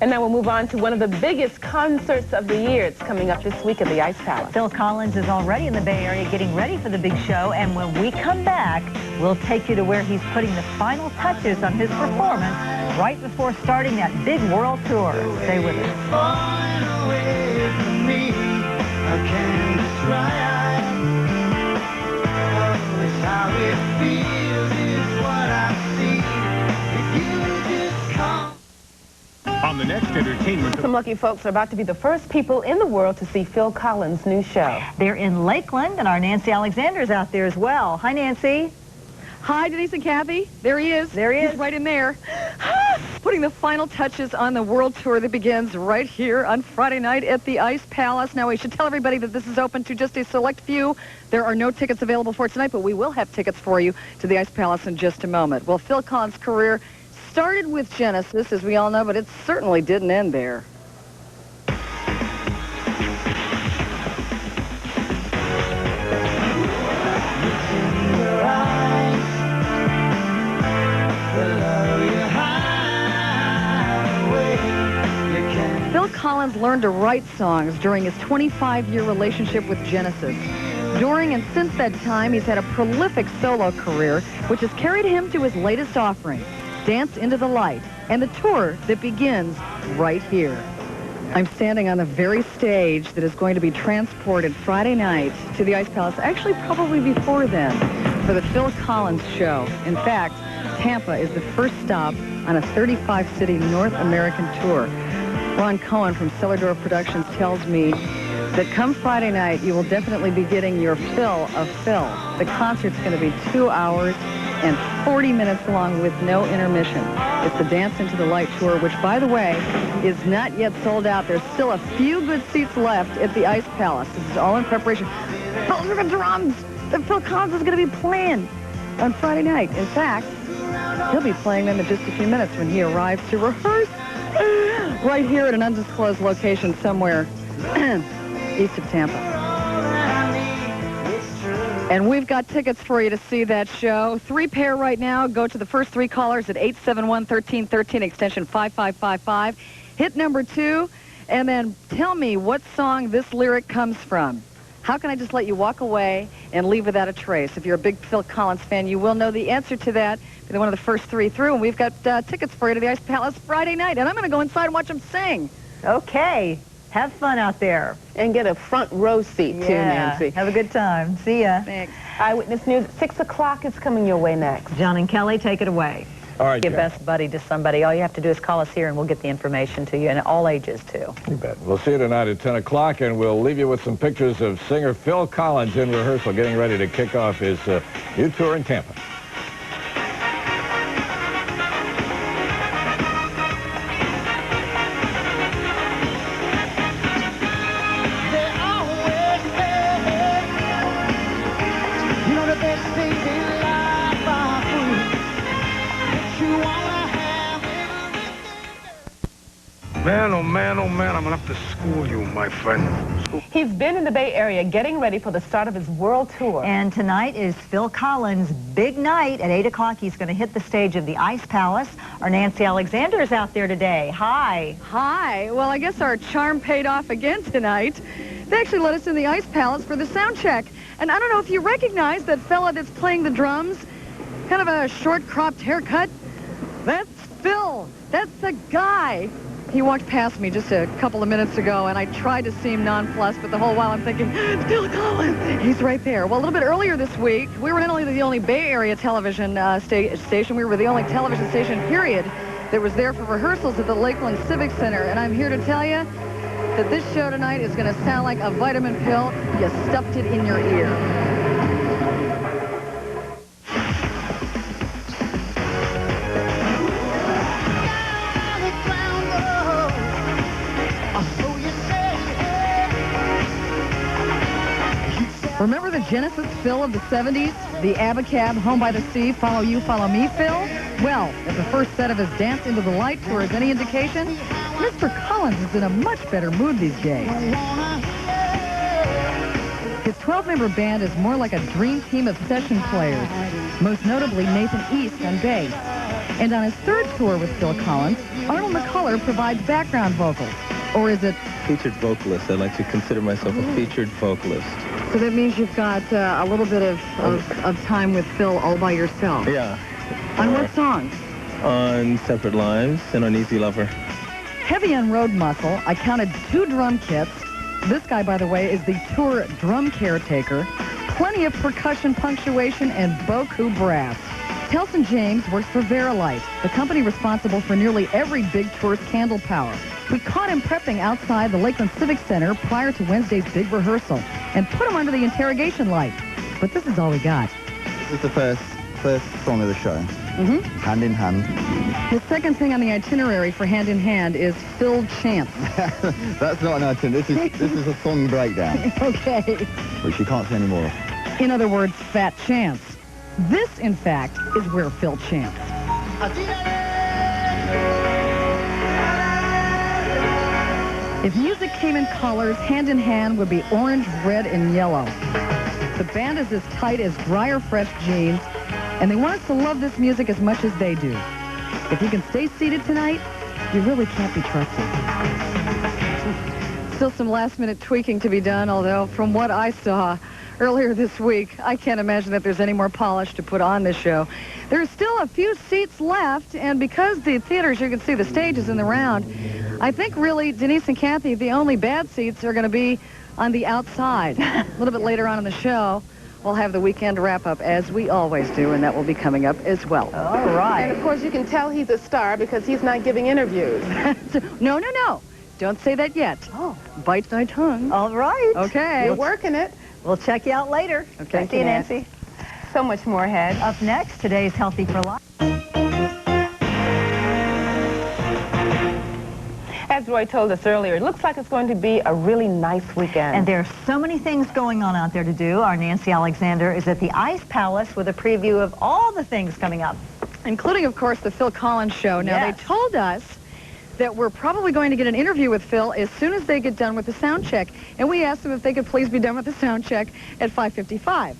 And now we'll move on to one of the biggest concerts of the year. It's coming up this week at the Ice Palace. Phil Collins is already in the Bay Area getting ready for the big show, and when we come back, we'll take you to where he's putting the final touches on his performance right before starting that big world tour. Stay with us. Falling away from me, I can't describe. Oh, it's how it feels, is what I see. If you just come. On the next entertainment... Some lucky folks are about to be the first people in the world to see Phil Collins' new show. They're in Lakeland, and our Nancy Alexander's out there as well. Hi, Nancy. Hi, Denise and Kathy. There he is. There he is. He's right in there. Putting the final touches on the world tour that begins right here on Friday night at the Ice Palace. Now, we should tell everybody that this is open to just a select few. There are no tickets available for it tonight, but we will have tickets for you to the Ice Palace in just a moment. Well, Phil Collins' career started with Genesis, as we all know, but it certainly didn't end there. Phil Collins learned to write songs during his 25-year relationship with Genesis. During and since that time, he's had a prolific solo career, which has carried him to his latest offering, Dance into the Light, and the tour that begins right here. I'm standing on the very stage that is going to be transported Friday night to the Ice Palace, actually probably before then, for the Phil Collins show. In fact, Tampa is the first stop on a 35-city North American tour. Ron Cohen from Cellar Door Productions tells me that come Friday night, you will definitely be getting your fill of Phil. The concert's going to be 2 hours and 40 minutes long with no intermission. It's the Dance into the Light tour, which, by the way, is not yet sold out. There's still a few good seats left at the Ice Palace. This is all in preparation. Those are the drums that Phil Collins is going to be playing on Friday night. In fact, he'll be playing them in just a few minutes when he arrives to rehearse right here at an undisclosed location somewhere east of Tampa. And we've got tickets for you to see that show. 3 pair right now. Go to the first 3 callers at 871-1313, extension 5555. Hit number 2, and then tell me what song this lyric comes from. How can I just let you walk away and leave without a trace? If you're a big Phil Collins fan, you will know the answer to that. They're one of the first 3 through, and we've got tickets for you to the Ice Palace Friday night. And I'm going to go inside and watch them sing. Okay. Have fun out there. And get a front row seat, too, Nancy. Have a good time. See ya. Thanks. Eyewitness News at 6 o'clock is coming your way next. John and Kelly, take it away. All right, Your Jen. best buddy to somebody. All you have to do is call us here, and we'll get the information to you, and all ages, too. You bet. We'll see you tonight at 10 o'clock, and we'll leave you with some pictures of singer Phil Collins in rehearsal, getting ready to kick off his new tour in Tampa. Man, oh man, oh man, I'm gonna have to school you, my friend. He's been in the Bay Area getting ready for the start of his world tour. And tonight is Phil Collins' big night. At 8 o'clock, he's going to hit the stage of the Ice Palace. Our Nancy Alexander is out there today. Hi. Hi. Well, I guess our charm paid off again tonight. They actually let us in the Ice Palace for the sound check. And I don't know if you recognize that fella that's playing the drums. Kind of a short-cropped haircut. That's Phil. That's the guy. He walked past me just a couple of minutes ago, and I tried to seem nonplussed, but the whole while I'm thinking, Phil Collins, he's right there. Well, a little bit earlier this week, we were not only the only Bay Area television station, we were the only television station, period, that was there for rehearsals at the Lakeland Civic Center. And I'm here to tell you that this show tonight is going to sound like a vitamin pill. You stuffed it in your ear. Remember the Genesis Phil of the 70s? The Abacab, Home by the Sea, Follow You, Follow Me Phil? Well, if the first set of his Dance into the Light tour is any indication, Mr. Collins is in a much better mood these days. His 12-member band is more like a dream team of session players, most notably Nathan East on bass. And on his third tour with Phil Collins, Arnold McCuller provides background vocals. Or is it? Featured vocalist. I like to consider myself a featured vocalist. So that means you've got a little bit of time with Phil all by yourself. Yeah. On what songs? On Separate Lives and on Easy Lover. Heavy on Road Muscle, I counted 2 drum kits. This guy, by the way, is the tour drum caretaker. Plenty of percussion punctuation and beaucoup brass. Telson James works for Verilight, the company responsible for nearly every big tour's candle power. We caught him prepping outside the Lakeland Civic Center prior to Wednesday's big rehearsal and put him under the interrogation light. But this is all we got. This is the first song of the show. Hand in Hand. The second thing on the itinerary for Hand in Hand is Phil Chance. That's not an itinerary. This is a song breakdown. Okay. Which you can't say anymore. In other words, Fat Chance. This, in fact, is where Phil Chance. If music came in colors, Hand in Hand would be orange, red, and yellow. The band is as tight as Dryer Fresh jeans, and they want us to love this music as much as they do. If you can stay seated tonight, you really can't be trusted. Still some last-minute tweaking to be done, although from what I saw earlier this week, I can't imagine that there's any more polish to put on this show. There's still a few seats left, and because the theaters, you can see the stage is in the round, I think really, Denise and Kathy, the only bad seats are going to be on the outside. A little bit later on in the show, we'll have the weekend wrap-up, as we always do, and that will be coming up as well. All right. And, of course, you can tell he's a star because he's not giving interviews. No. Don't say that yet. Oh. Bite my tongue. All right. Okay. You're working it. We'll check you out later. Okay. See you, Nancy. So much more ahead. Up next, today's Healthy for Life. As Roy told us earlier, it looks like it's going to be a really nice weekend. And there are so many things going on out there to do. Our Nancy Alexander is at the Ice Palace with a preview of all the things coming up. Including, of course, the Phil Collins show. Now, Yes. they told us that we're probably going to get an interview with Phil as soon as they get done with the sound check. And we asked them if they could please be done with the sound check at 5:55.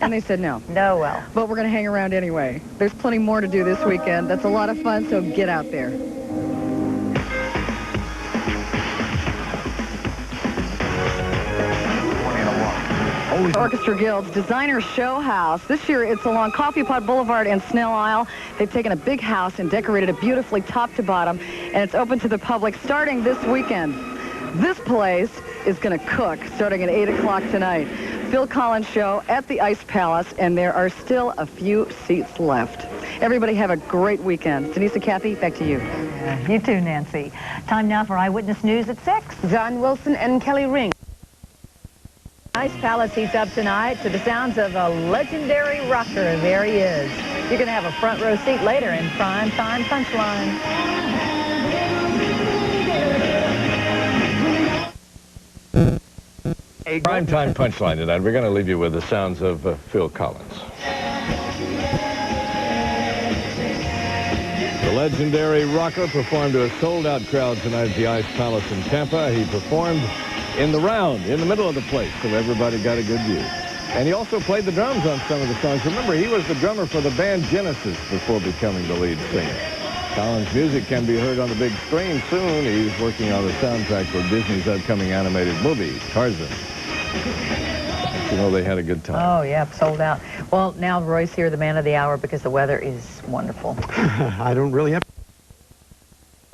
And they said no. No, well. But we're going to hang around anyway. There's plenty more to do this weekend. That's a lot of fun, so get out there. Orchestra Guild's Designer Show House. This year it's along Coffee Pot Boulevard and Snell Isle. They've taken a big house and decorated it beautifully top to bottom, and it's open to the public starting this weekend. This place is going to cook starting at 8 o'clock tonight. Phil Collins show at the Ice Palace, and there are still a few seats left. Everybody have a great weekend. Denise and Kathy, back to you. You too, Nancy. Time now for Eyewitness News at 6. John Wilson and Kelly Ring. Ice Palace heats up tonight to the sounds of a legendary rocker. There he is. You're going to have a front row seat later in Prime Time Punchline. Primetime punchline tonight. We're going to leave you with the sounds of Phil Collins. The legendary rocker performed to a sold-out crowd tonight at the Ice Palace in Tampa. He performed in the round, in the middle of the place, so everybody got a good view. And he also played the drums on some of the songs. Remember, he was the drummer for the band Genesis before becoming the lead singer. Collins' music can be heard on the big screen soon. He's working on the soundtrack for Disney's upcoming animated movie, Tarzan. You know, they had a good time. Oh, yeah, sold out. Well, now Roy's here, the man of the hour, because the weather is wonderful. I don't really have...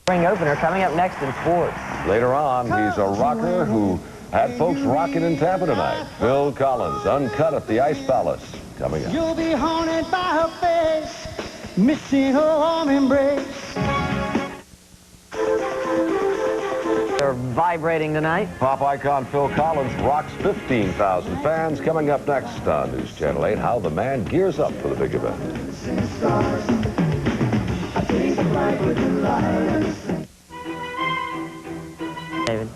Spring opener coming up next in sports. Later on, he's a rocker who had folks rocking in Tampa tonight. Phil Collins, uncut at the Ice Palace, coming up. You'll be haunted by her face, missing her warm embrace. They're vibrating tonight. Pop icon Phil Collins rocks 15,000 fans. Coming up next on News Channel 8, how the man gears up for the big event. David.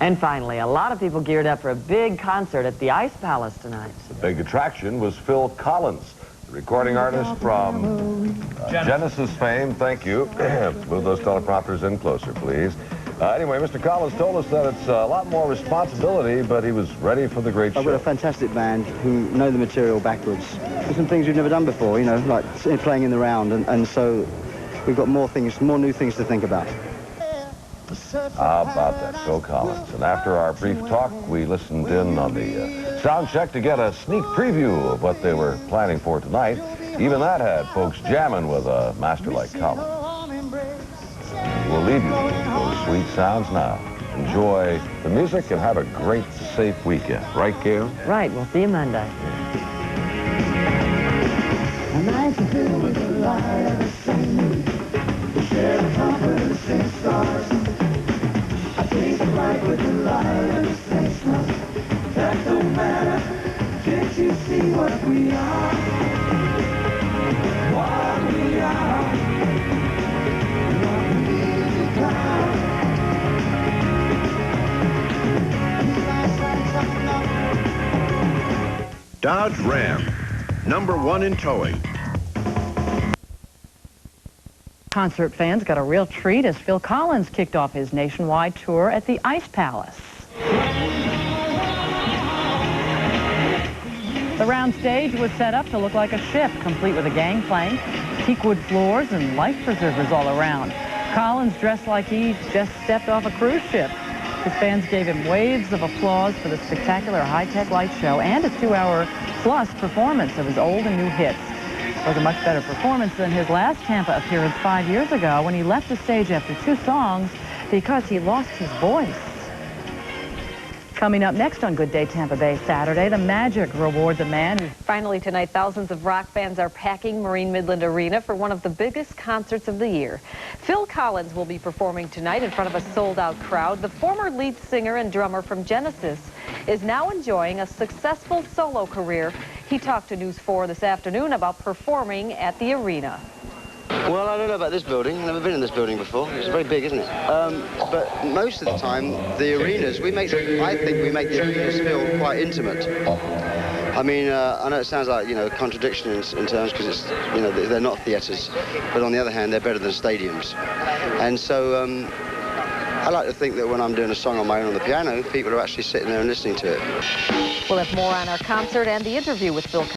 And finally, a lot of people geared up for a big concert at the Ice Palace tonight. The big attraction was Phil Collins, the recording artist from Genesis fame. Thank you. Move those teleprompters in closer, please. Anyway, Mr. Collins told us that it's a lot more responsibility, but he was ready for the great show. I've got a fantastic band who know the material backwards. There's some things we've never done before, you know, like playing in the round, and so we've got more new things to think about. How about that, Phil Collins? And after our brief talk, we listened in on the sound check to get a sneak preview of what they were planning for tonight. Even that had folks jamming with a master like Collins. We'll leave you with those sweet sounds now. Enjoy the music and have a great, safe weekend. Right, Gail? Right. We'll see you Monday. That don't matter. Can't you see what we are? What we are. Dodge Ram, #1 in towing. Concert fans got a real treat as Phil Collins kicked off his nationwide tour at the Ice Palace. The round stage was set up to look like a ship, complete with a gangplank, teakwood floors, and life preservers all around. Collins dressed like he just stepped off a cruise ship. His fans gave him waves of applause for the spectacular high-tech light show and a 2-hour-plus performance of his old and new hits. It was a much better performance than his last Tampa appearance 5 years ago when he left the stage after 2 songs because he lost his voice. Coming up next on Good Day Tampa Bay Saturday, the Magic rewards a man who... Finally tonight, thousands of rock fans are packing Marine Midland Arena for one of the biggest concerts of the year. Phil Collins will be performing tonight in front of a sold-out crowd. The former lead singer and drummer from Genesis is now enjoying a successful solo career. He talked to News 4 this afternoon about performing at the arena. Well, I don't know about this building. I've never been in this building before. It's very big, isn't it? But most of the time, the arenas, I think we make the arenas feel quite intimate. I mean, I know it sounds like, you know, a contradiction in terms because it's, you know, they're not theatres. But on the other hand, they're better than stadiums. And so I like to think that when I'm doing a song on my own on the piano, people are actually sitting there and listening to it. We'll have more on our concert and the interview with Phil Collins.